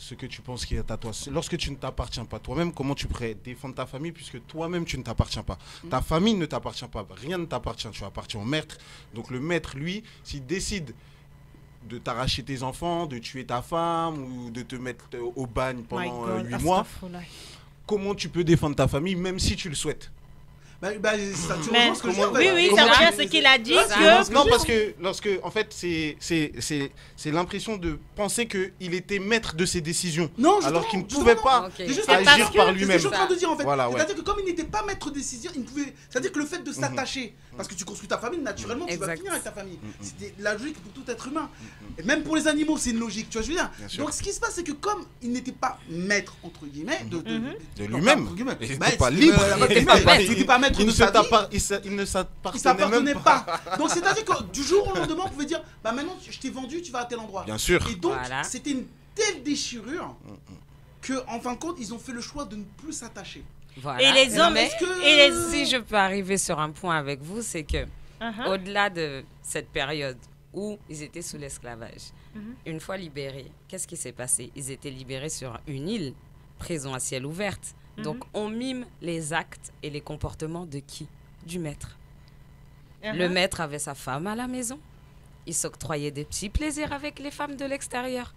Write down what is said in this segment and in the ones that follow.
ce que tu penses qui est à toi. Lorsque tu ne t'appartiens pas toi-même, comment tu pourrais défendre ta famille puisque toi-même tu ne t'appartiens pas. Ta famille ne t'appartient pas, rien ne t'appartient, tu appartiens au maître. Donc le maître, lui, s'il décide de t'arracher tes enfants, de tuer ta femme ou de te mettre au bagne pendant 8 mois, comment tu peux défendre ta famille même si tu le souhaites? Ça, tu rejoins ce que je dis, oui, ça rejoint ce qu'il a dit. Non, parce que lorsque, en fait, c'est l'impression de penser qu'il était maître de ses décisions, alors qu'il ne pouvait pas agir par lui-même. C'est ce que je suis en train de dire en fait. C'est-à-dire que comme il n'était pas maître de décision, il ne pouvait. C'est-à-dire que le fait de s'attacher, parce que tu construis ta famille, naturellement, tu vas finir avec ta famille. C'était la logique pour tout être humain. Et même pour les animaux, c'est une logique, tu vois, je veux dire. Donc ce qui se passe, c'est que comme il n'était pas maître, entre guillemets, de lui-même, il n'était pas libre. Il n'était pas maître. Il ne s'appartenait pas. Donc c'est-à-dire que du jour au lendemain, on pouvait dire bah maintenant je t'ai vendu, tu vas à tel endroit. Bien sûr. Et donc c'était une telle déchirure que en fin de compte, ils ont fait le choix de ne plus s'attacher. Voilà. Et les hommes, si je peux arriver sur un point avec vous, c'est que au-delà de cette période où ils étaient sous l'esclavage, une fois libérés, qu'est-ce qui s'est passé? Ils étaient libérés sur une île, prison à ciel ouvert. Donc, on mime les actes et les comportements de qui? Du maître. Le maître avait sa femme à la maison. Il s'octroyait des petits plaisirs avec les femmes de l'extérieur.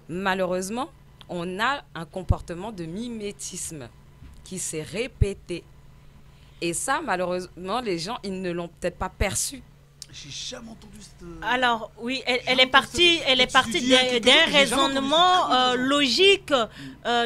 Malheureusement, on a un comportement de mimétisme qui s'est répété. Et ça, malheureusement, les gens, ils ne l'ont peut-être pas perçu. J'ai jamais entendu cette... Alors, oui, elle est partie d'un raisonnement logique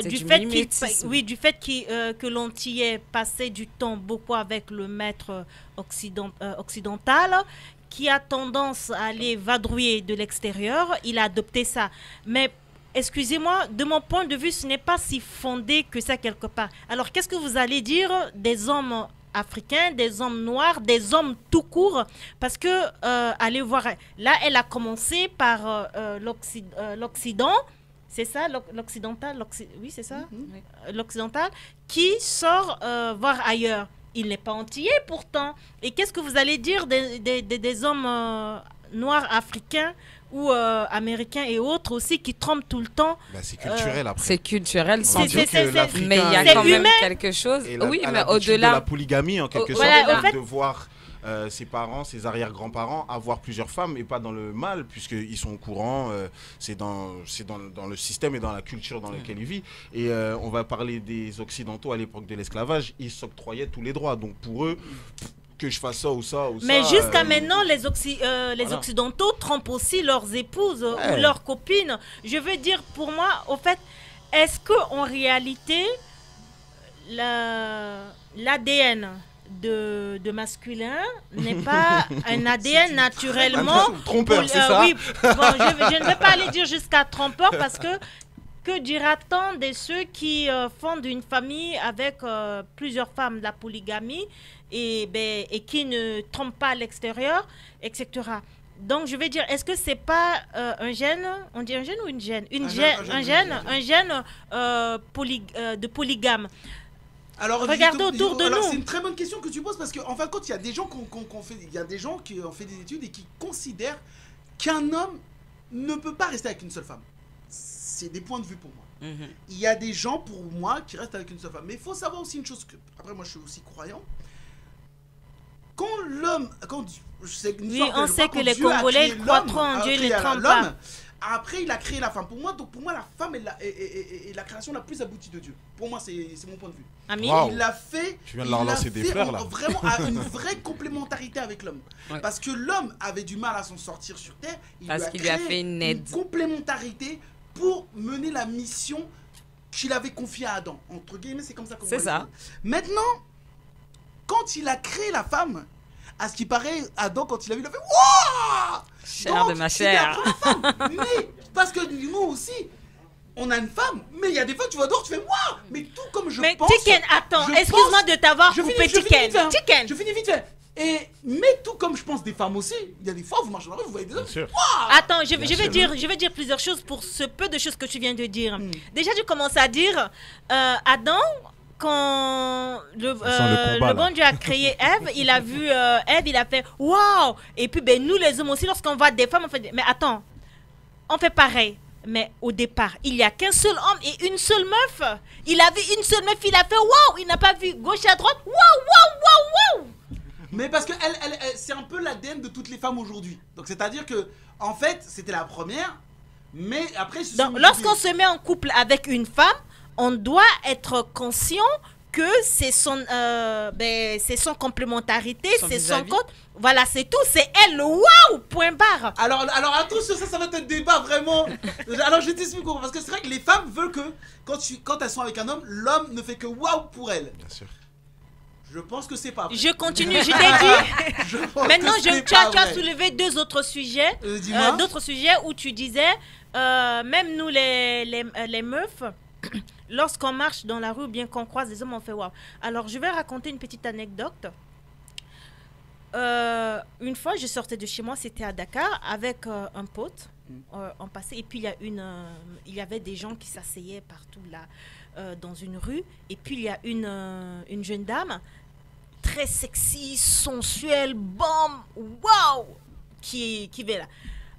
du fait que l'on y ait passé du temps beaucoup avec le maître occidental qui a tendance à aller vadrouiller de l'extérieur. Il a adopté ça. Mais excusez-moi, de mon point de vue, ce n'est pas si fondé que ça quelque part. Alors, qu'est-ce que vous allez dire des hommes africains, des hommes noirs, des hommes tout court, parce que allez voir, là elle a commencé par l'Occident, c'est ça, l'occidental, oui c'est ça, l'occidental, qui sort voir ailleurs. Il n'est pas antillais pourtant. Et qu'est-ce que vous allez dire des hommes noirs africains ou américains et autres aussi qui trompent tout le temps? C'est culturel après. C'est culturel, sans doute. Mais il y a quand même quelque chose. Oui, mais au-delà de la polygamie en quelque sorte, en fait, de voir ses parents, ses arrière-grands-parents avoir plusieurs femmes et pas dans le mal puisqu'ils sont au courant, c'est dans le système et dans la culture dans laquelle ils vivent. Et on va parler des Occidentaux à l'époque de l'esclavage, ils s'octroyaient tous les droits. Donc pour eux, que je fasse ça ou ça ou ça. Mais jusqu'à maintenant, les Occidentaux trompent aussi leurs épouses ou leurs copines. Je veux dire, pour moi, au fait, est-ce qu'en réalité, l'ADN de masculin n'est pas un ADN naturellement... trompeur, c'est ça? Oui, bon, je ne vais pas aller dire jusqu'à trompeur parce que dira-t-on de ceux qui fondent une famille avec plusieurs femmes, de la polygamie, et qui ne trompent pas à l'extérieur, etc. Donc, je vais dire, est-ce que c'est pas un gène, on dit un gène ou une gène? Un gène de polygame. Alors, regardez autour de nous. C'est une très bonne question que tu poses parce qu'en fin de compte, il y a des gens qui ont fait des études et qui considèrent qu'un homme ne peut pas rester avec une seule femme. C'est des points de vue pour moi. Il y a des gens pour moi qui restent avec une seule femme. Mais il faut savoir aussi une chose que, après moi je suis aussi croyant. Quand l'homme, on sait que les Congolais croient trop en Dieu, ils ne trompent pas. Après, il a créé la femme. Pour moi, la femme est la création la plus aboutie de Dieu. Pour moi, c'est mon point de vue. Amen. Il l'a fait. Tu viens de leur lancer des fleurs là. Vraiment à une vraie complémentarité avec l'homme. Parce que l'homme avait du mal à s'en sortir sur Terre. Parce qu'il lui a fait une aide. Une complémentarité pour mener la mission qu'il avait confiée à Adam. Entre guillemets, c'est comme ça qu'on voit. C'est ça. Maintenant, quand il a créé la femme, à ce qui paraît, Adam, quand il a vu, il a fait wouah! Chair de ma chair. Mais, parce que nous aussi, on a une femme, mais il y a des fois, tu vas dehors, tu fais waouh! Mais tout comme je pense. Mais Tiken, attends, excuse-moi de t'avoir coupé, Tiken. Je finis vite fait. Mais tout comme je pense des femmes aussi, il y a des fois, vous marchez dans la rue, vous voyez des hommes. Wow! Attends, je vais dire plusieurs choses pour ce peu de choses que tu viens de dire. Déjà, tu commences à dire, Adam, quand le bon Dieu a créé Ève, il a vu Ève, il a fait waouh! Et puis nous les hommes aussi, lorsqu'on voit des femmes, on fait mais attends, on fait pareil. Mais au départ, il n'y a qu'un seul homme et une seule meuf. Il a vu une seule meuf, il a fait waouh. Il n'a pas vu gauche à droite. Waouh, waouh, waouh, waouh. Mais parce que c'est un peu l'ADN de toutes les femmes aujourd'hui. Donc c'est-à-dire que, en fait, c'était la première, mais après... Lorsqu'on se met en couple avec une femme, on doit être conscient que c'est son complémentarité, c'est son compte. Voilà, c'est tout. C'est elle, waouh, point barre. Alors attention, ça va être un débat vraiment. Alors je t'explique pourquoi. Parce que c'est vrai que les femmes veulent que quand elles sont avec un homme, l'homme ne fait que waouh pour elles. Bien sûr. Je pense que c'est pas vrai. Je continue, je t'ai dit. Maintenant, tu as soulevé deux autres sujets. D'autres sujets où tu disais, même nous les meufs, lorsqu'on marche dans la rue ou bien qu'on croise des hommes, on fait waouh. Alors, je vais raconter une petite anecdote. Une fois, je sortais de chez moi, c'était à Dakar, avec un pote. On passait, et puis il y avait des gens qui s'asseyaient partout là, dans une rue. Et puis, il y a une jeune dame, très sexy, sensuelle, bam, waouh, qui est là.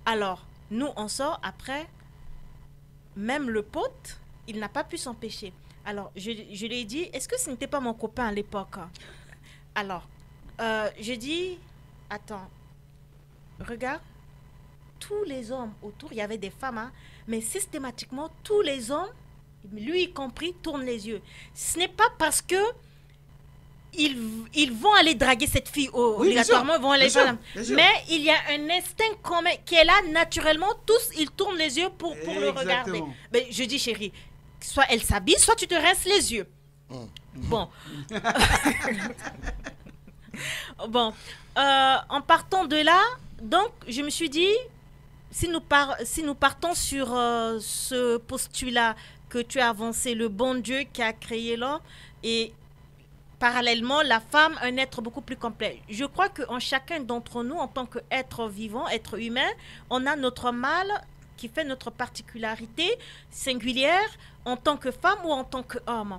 Alors, nous, on sort après, même le pote, il n'a pas pu s'empêcher. Alors, je lui ai dit, est-ce que ce n'était pas mon copain à l'époque? Alors, je dis, attends, regarde, tous les hommes autour, il y avait des femmes, hein, mais systématiquement, tous les hommes, lui y compris, tournent les yeux. Ce n'est pas parce que ils vont aller draguer cette fille obligatoirement, ils vont aller faire mais il y a un instinct qui est là naturellement, tous ils tournent les yeux pour le regarder. Mais je dis chérie, soit elle s'habille, soit tu te rinces les yeux. Bon. Bon, en partant de là, donc je me suis dit, si nous partons sur ce postulat que tu as avancé, le bon Dieu qui a créé l'homme et parallèlement la femme, un être beaucoup plus complet. Je crois qu'en chacun d'entre nous, en tant qu'être vivant, être humain, on a notre mal qui fait notre particularité singulière en tant que femme ou en tant qu'homme.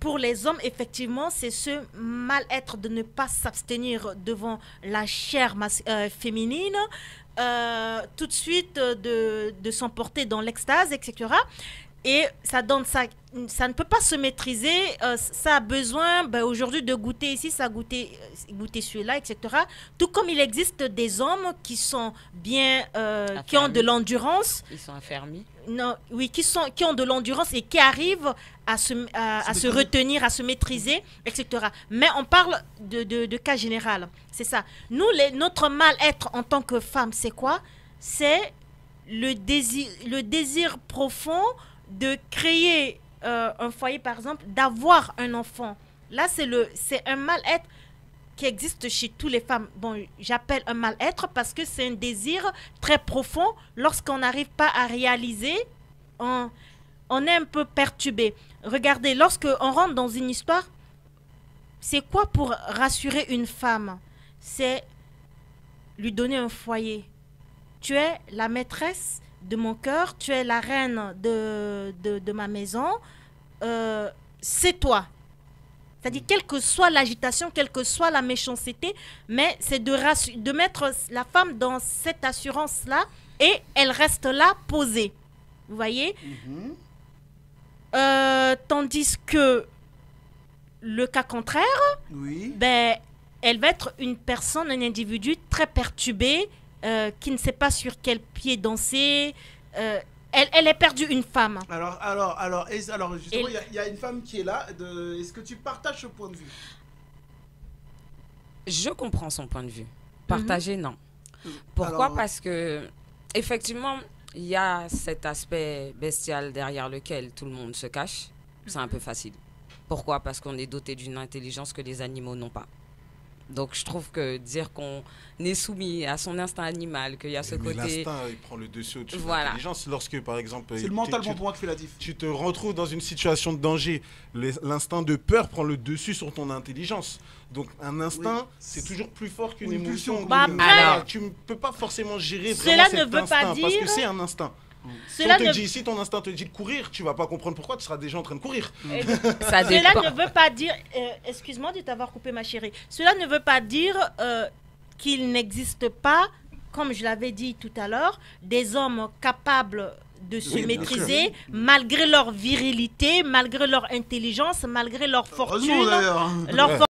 Pour les hommes, effectivement, c'est ce mal-être de ne pas s'abstenir devant la chair féminine, tout de suite de s'emporter dans l'extase, etc. Et ça ne peut pas se maîtriser. Ça a besoin aujourd'hui de goûter ici, ça goûter celui-là, etc. Tout comme il existe des hommes qui sont bien, qui ont de l'endurance. Ils sont affermis. Non, oui, qui ont de l'endurance et qui arrivent à se retenir, à se maîtriser, etc. Mais on parle de cas général. C'est ça. Nous, notre mal-être en tant que femme, c'est quoi? C'est le désir profond de créer un foyer, par exemple, d'avoir un enfant. Là, c'est un mal-être qui existe chez toutes les femmes. Bon, j'appelle un mal-être parce que c'est un désir très profond. Lorsqu'on n'arrive pas à réaliser, on est un peu perturbé. Regardez, lorsqu'on rentre dans une histoire, c'est quoi pour rassurer une femme? C'est lui donner un foyer. Tu es la maîtresse de mon cœur, tu es la reine de ma maison, c'est toi. C'est-à-dire, quelle que soit l'agitation, quelle que soit la méchanceté, mais c'est de mettre la femme dans cette assurance-là et elle reste là, posée. Vous voyez? Tandis que le cas contraire, elle va être une personne, un individu très perturbé, qui ne sait pas sur quel pied danser. Elle est perdue, une femme. Alors justement, il y a une femme qui est là. Est-ce que tu partages ce point de vue? Je comprends son point de vue. Partager, non. Pourquoi? Parce que, effectivement, il y a cet aspect bestial derrière lequel tout le monde se cache. C'est un peu facile. Pourquoi? Parce qu'on est doté d'une intelligence que les animaux n'ont pas. Donc, je trouve que dire qu'on est soumis à son instinct animal, qu'il y a ce côté... L'instinct, il prend le dessus au-dessus de l'intelligence. Lorsque, par exemple... C'est le mentalement pour moi qui fait la diff. Tu te retrouves dans une situation de danger. L'instinct de peur prend le dessus sur ton intelligence. Donc, un instinct, c'est toujours plus fort qu'une émotion. Alors, tu ne peux pas forcément gérer vraiment cet instinct, parce que c'est un instinct. Si ton instinct te dit de courir, tu vas pas comprendre pourquoi, tu seras déjà en train de courir. Cela ne veut pas dire, excuse-moi de t'avoir coupé ma chérie, cela ne veut pas dire qu'il n'existe pas, comme je l'avais dit tout à l'heure, des hommes capables de se maîtriser, malgré leur virilité, malgré leur intelligence, malgré leur fortune, leur